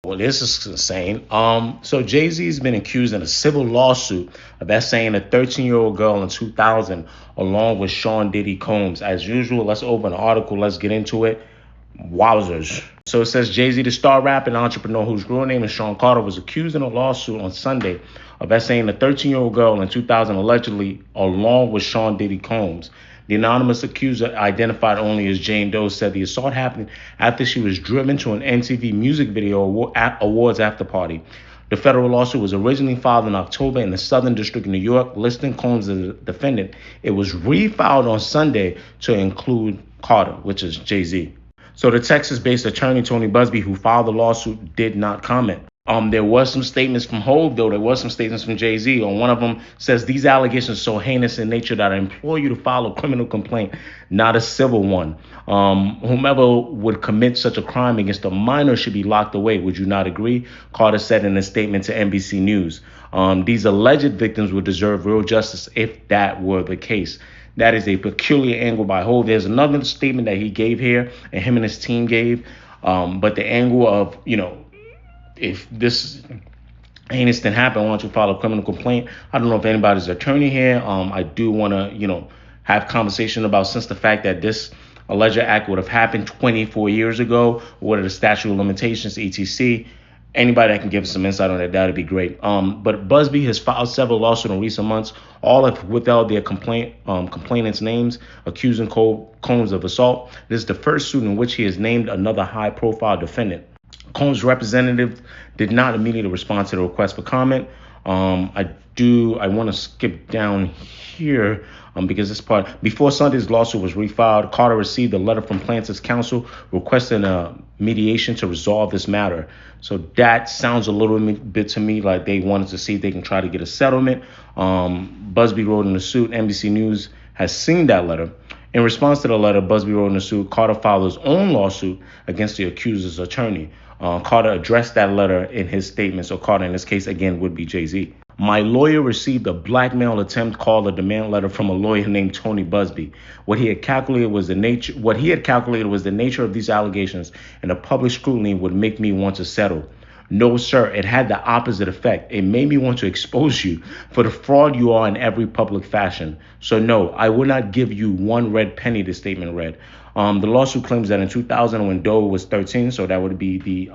Well, this is insane. So Jay-Z's been accused in a civil lawsuit of essaying a 13-year-old girl in 2000, along with Sean Diddy Combs. As usual, let's open the article. Let's get into it. Wowzers. So it says Jay-Z, the star rapper and entrepreneur whose real name is Sean Carter, was accused in a lawsuit on Sunday of essaying a 13-year-old girl in 2000, allegedly, along with Sean Diddy Combs. The anonymous accuser, identified only as Jane Doe, said the assault happened after she was driven to an MTV Music Video Awards after party. The federal lawsuit was originally filed in October in the Southern District of New York, listing Combs as a defendant. It was refiled on Sunday to include Carter, which is Jay-Z. So the Texas-based attorney Tony Busby, who filed the lawsuit, did not comment. There was some statements from Hov, though. There was some statements from Jay-Z. On one of them says, these allegations are so heinous in nature that I implore you to file a criminal complaint, not a civil one. Whomever would commit such a crime against a minor should be locked away. Would you not agree? Carter said in a statement to NBC News. These alleged victims would deserve real justice if that were the case. That is a peculiar angle by Hov. There's another statement that he gave here and him and his team gave. But the angle of, if this heinous thing happened, why don't you file a criminal complaint? I don't know if anybody's attorney here. I do want to, have conversation about, since the fact that this alleged act would have happened 24 years ago, what are the statute of limitations, etc. Anybody that can give us some insight on that, that'd be great. But Busby has filed several lawsuits in recent months. All have withheld their complainants' names, accusing Combs of assault. This is the first suit in which he has named another high-profile defendant. Combs' representative did not immediately respond to the request for comment. I want to skip down here because this part, before Sunday's lawsuit was refiled, Carter received a letter from plaintiff's counsel requesting a mediation to resolve this matter. So that sounds a little bit to me like they wanted to see if they can try to get a settlement. Busby wrote in the suit, NBC News has seen that letter. In response to the letter, Busby wrote in the suit, Carter filed his own lawsuit against the accuser's attorney. Carter addressed that letter in his statement. So Carter, in this case, again, would be Jay-Z. My lawyer received a blackmail attempt called a demand letter from a lawyer named Tony Busby. What he had calculated was the nature of these allegations, and a public scrutiny would make me want to settle. No, sir, it had the opposite effect. It made me want to expose you for the fraud you are in every public fashion. So no, I will not give you one red penny, the statement read. The lawsuit claims that in 2000, when Doe was 13, so that would be the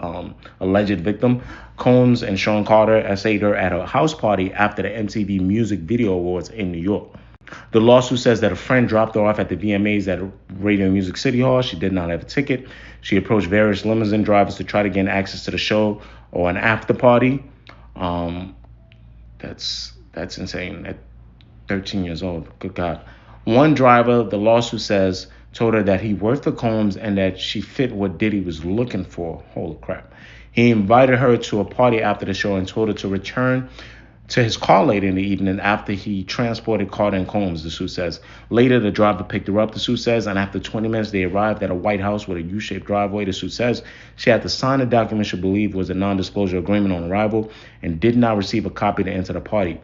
alleged victim, Combs and Sean Carter essayed her at a house party after the MTV Music Video Awards in New York. The lawsuit says that a friend dropped her off at the VMAs at Radio Music City Hall. She did not have a ticket. She approached various limousine drivers to try to gain access to the show or an after party. That's insane. At 13 years old, good God. One driver, the lawsuit says, told her that he worked for Combs and that she fit what Diddy was looking for. Holy crap. He invited her to a party after the show and told her to return to his car later in the evening after he transported Carter and Combs, the suit says. Later, the driver picked her up, the suit says, and after 20 minutes, they arrived at a white house with a U-shaped driveway, the suit says. She had to sign a document she believed was a non-disclosure agreement on arrival and did not receive a copy to enter the party,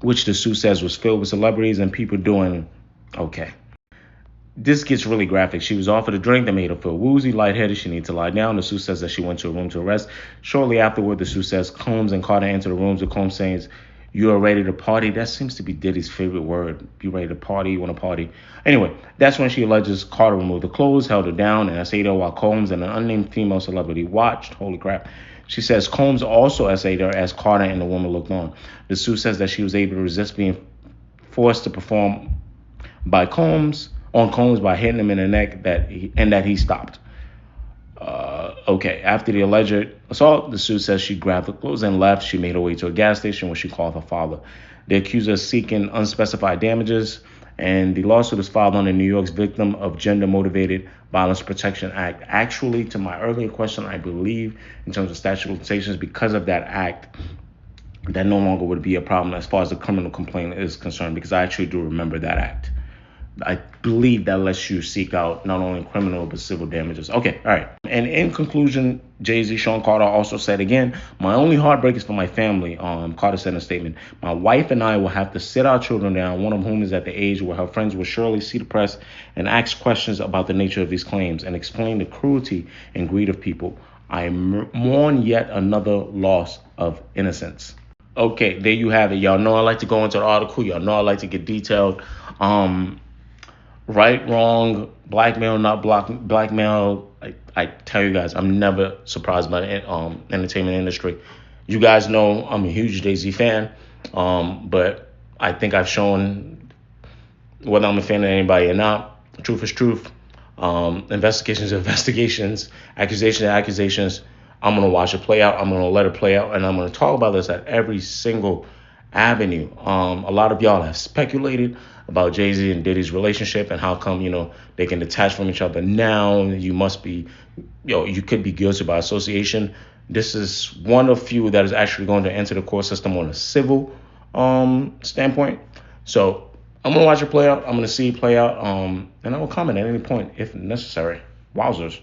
which the suit says was filled with celebrities and people doing okay. This gets really graphic. She was offered a drink that made her feel woozy, lightheaded. She needed to lie down. The suit says that she went to a room to rest. Shortly afterward, the suit says Combs and Carter entered the rooms with Combs saying, "You are ready to party." That seems to be Diddy's favorite word. You ready to party? You want to party? Anyway, that's when she alleges Carter removed the clothes, held her down, and essayed her while Combs and an unnamed female celebrity watched. Holy crap. She says Combs also essayed her as Carter and the woman looked on. The suit says that she was able to resist being forced to perform by Combs by hitting him in the neck that he stopped. Okay, after the alleged assault, the suit says she grabbed the clothes and left. She made her way to a gas station where she called her father. The accuser is seeking unspecified damages, and the lawsuit is filed under New York's Victim of Gender-Motivated Violence Protection Act. Actually, to my earlier question, I believe in terms of statute of limitations, because of that act, that no longer would be a problem as far as the criminal complaint is concerned, because I actually do remember that act. I believe that lets you seek out not only criminal but civil damages. Okay, all right. And in conclusion, Jay-Z, Sean Carter also said again, "My only heartbreak is for my family." Carter said in a statement, "My wife and I will have to sit our children down, one of whom is at the age where her friends will surely see the press and ask questions about the nature of these claims and explain the cruelty and greed of people. I mourn yet another loss of innocence. Okay, there you have it. Y'all know I like to go into the article. Y'all know I like to get detailed. Um, right, wrong, blackmail, not blackmail. I tell you guys, I'm never surprised by the entertainment industry. You guys know I'm a huge Jay-Z fan, but I think I've shown whether I'm a fan of anybody or not. Truth is truth. Investigations, investigations, accusations, accusations. I'm gonna watch it play out. I'm gonna let it play out, and I'm gonna talk about this at every single avenue. A lot of y'all have speculated about Jay-Z and Diddy's relationship and how come they can detach from each other now. You must be, you could be guilty by association. This is one of few that is actually going to enter the court system on a civil standpoint. So I'm gonna watch it play out. I'm gonna see it play out. And I will comment at any point if necessary. Wowzers.